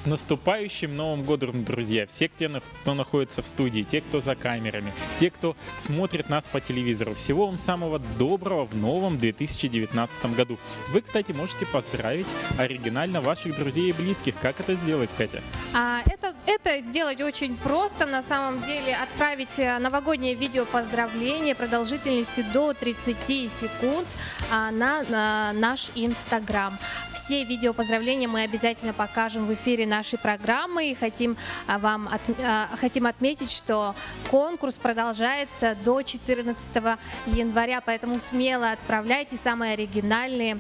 С наступающим Новым годом, друзья! Все, кто находится в студии, те, кто за камерами, те, кто смотрит нас по телевизору. Всего вам самого доброго в новом 2019 году. Вы, кстати, можете поздравить оригинально ваших друзей и близких. Как это сделать, Катя? Это сделать очень просто. На самом деле отправить новогоднее видео поздравления продолжительностью до 30 секунд на наш Инстаграм. Все видео поздравления мы обязательно покажем в эфире нашей программы. И хотим отметить, что конкурс продолжается до 14 января, поэтому смело отправляйте самые оригинальные.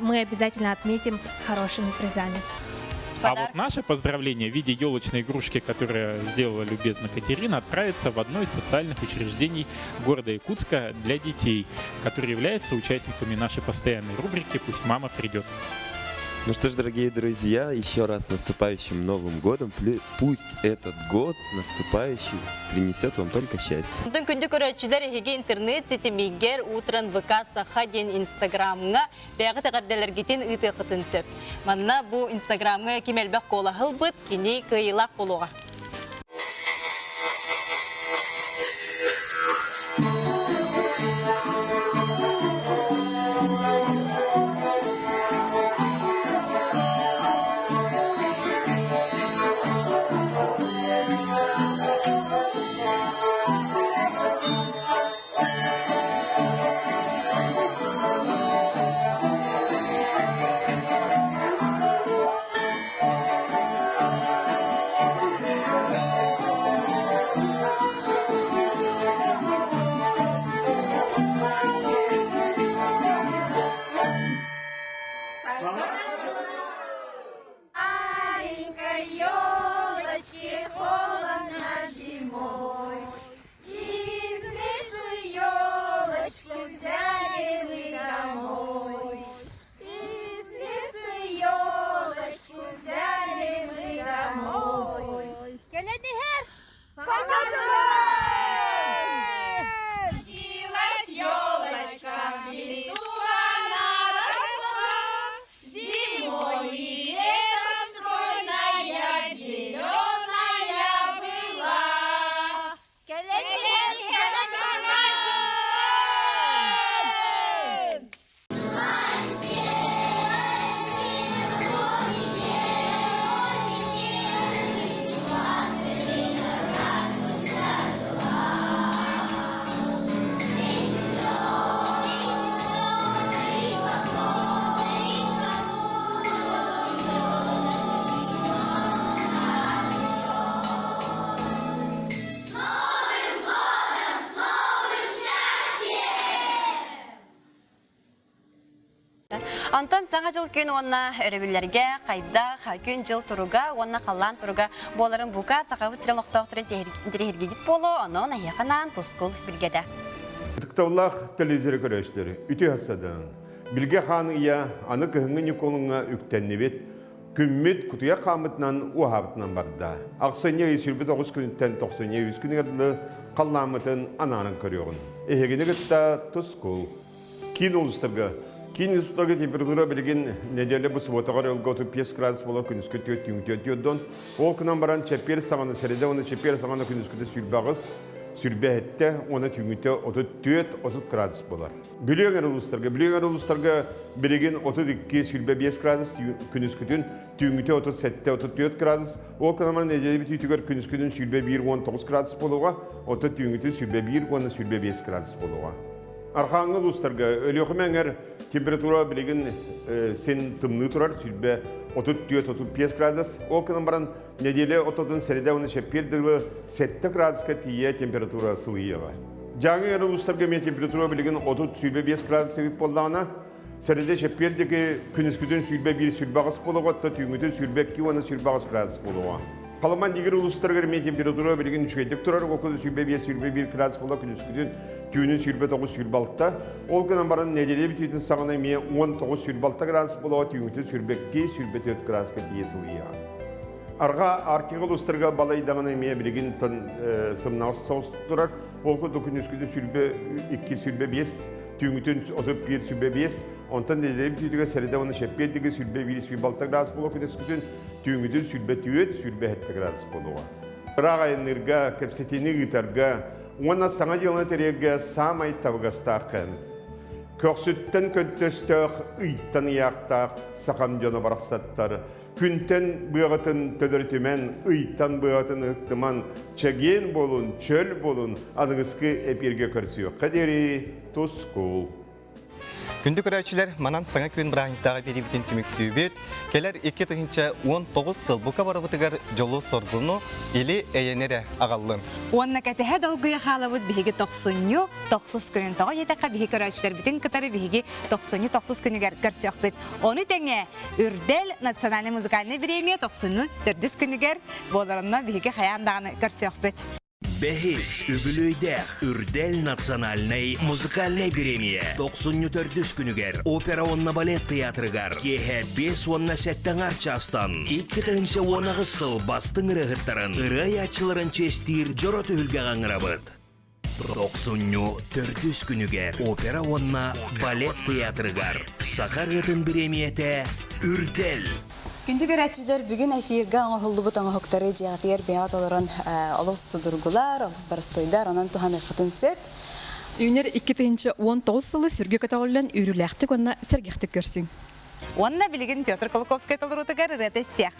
Мы обязательно отметим хорошими призами. А вот наше поздравление в виде елочной игрушки, которую сделала любезно Катерина, отправится в одно из социальных учреждений города Якутска для детей, которые являются участниками нашей постоянной рубрики «Пусть мама придет». Ну что ж, дорогие друзья, еще раз с наступающим Новым годом. Пусть этот год наступающий принесет вам только счастье. Күнді көрәтшілер еге интернет сетемегер утран ВК Сахадин Инстаграмға бәғі тәғарделергетін үті қытын сөп. Манна бұл Инстаграмға кемелбәк қола ғылбыт, кене күйілақ қолуға. Антон саңа жыл күн онна өребілерге, қайда, күн жыл тұруға, онна қалан тұруға боларын бұқа сақавы сірен оқтауқтырын тәрергегет болу, оның аяқынан тұскул білгеді. Тұқтаулақ телевизоры көрәштері, үті хасадан. Білге қаны ия, аны күйіңі неколыңа үктәннебет, күммет күтуя қамытынан уағабытынан барда. Ақсыне үйсірбі 9 күніттен 90 күнігерлі қалламытын ананын көріғын. Эхегені күтті тұскул. Кейін олыстырғы. Кейін ұстарға температура білген неделі бұл сұботағар өлгөті 5 градус болар күніскі түйет-түйет-түйет-түйет-дон. Ол күнан баран чәпер сағаны сәреде, оны чәпер сағаны күніскіде сүрбағыз, сүрбе әтті, оны түйет 30 градус болар. Бүлеген ұлыстарға білген 32 сүрбе 5 градус күніскіден түйет 37-34 градус. Ол күнан баран неделі түйетігер күніскіден сүрбе 1-19 градус болуға, оны түйет сүрбе 1-5 градус болуға. Архаңыл ұстарға өліғімен температура білеген сен тымны тұрар, сүрбе 34-35 градус. Ол күнін баран неделе 30-ын сәреде оны шәппердігі 7 градусқа тие температура сылыйыға. Жаңы әрі ұстарға мен температура білеген 30-35 градус сәбіп болдағына, сәреде шәппердігі күніскіден сүрбе 1 сүрбағыз болуға, түйіңіті сүрбе 2 градус болуға. Қаламан дегер ұлыстарға мен температура білген үшкейдік тұрар, оқыды сүрбе 5-1 градус болуға күніскіден түйінің сүрбе 9 сүрбалықта. Ол күнін баран неделе бітетін сағына мен 19 сүрбалықта градус болуға түйіңіті сүрбе 2-4 градусқа дейесіл еға. Арға аркиғыл ұстырға балайдағына мен білген сымнағыз соғыс тұрар. Ол күнді күніскіде сүрбе 2-5 tüngütün otup bir sübe bes, ondan nelerim tüydüge seride onu şeppettige sülbe bir sülbe balta gras bolo kütün tüngütün sülbe tüyet sülbe hette gras bolo. Bırak ayınırga, kepsetini gitarga, ona sana yılına terege samay tabgastaqen. Köksütten köntöstör, ıyttan iyaqtaq, sakam jona baraqsattar. Күнтен бұғатын төдіртімен, ұйттан бұғатын ұқтыман, чәген болын, чөл болын, аныңызғы әперге көрсіyo. Қадері тұскул. Күнді көрәушілер, манан саңа күн біраңықтағы беребітен түміктүү бет, келер 2019 сыл бұқа барабытығар жолу сорғыны елі әйенері ағалын. Онна кәтіхә долгуя халабыт биһиги 90 күнін тоға етеқа биһи көрәушілер бітін кытары биһиги 90 күнігер көрсіяқ бет. Оны тәңе үрдел национальный музыкальный премия 90 күнігер боларымна биһиги хаяндағаны көрсіяқ бет. Бехис Үбülüydэх Үрдел национальный музыкальный премия 94 күнігер опера онна балет театрыгар кеһе 5 онна сәттен арчастан 2-нче онагы сыл бастың рыгыттарын ырай ачыларын честир жоро түйілге ғаңырабыт. 94 күнігер опера онна балет театрыгар сахар ытын премияте Үрдел. Күнді көрәтшілер бүгін эфирға оңғылды бұт оңғықтары жағатығар бейат оларын олыс сұдырғылар, олыс барыстойдар, онан туған ұқытын сөп. Үйінер 2019 сылы сүрге көтағылын үйріләқтік онна сәргектік көрсің. Онна білігін Петр Колоковский толыр ұтығар рәтестияқ.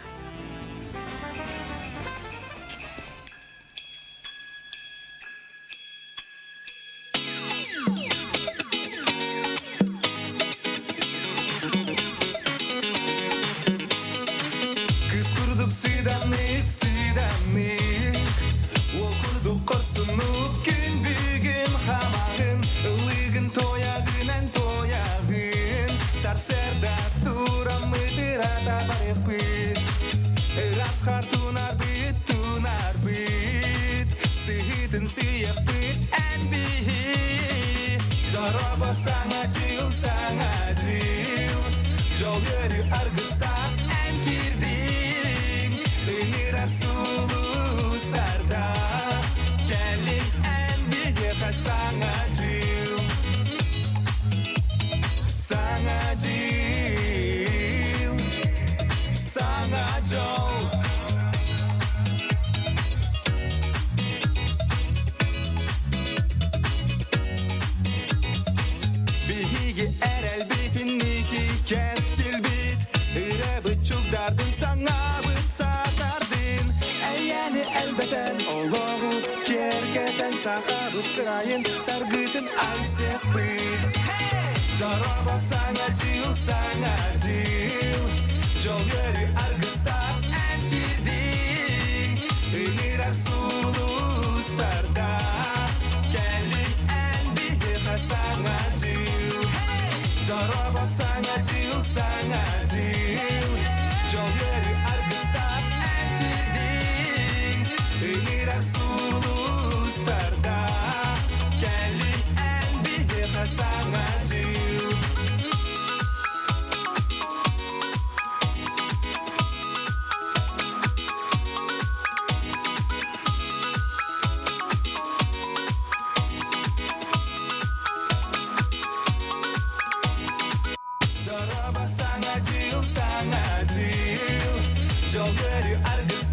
Sargıtın ay sefbit Daraba sana cil Jol yeri argısta en girdik Inirer sulustarda Geldik en bihe sana cil Daraba sana cil Jol yeri argısta en girdik Inirer sulustarda Jol yeri argısta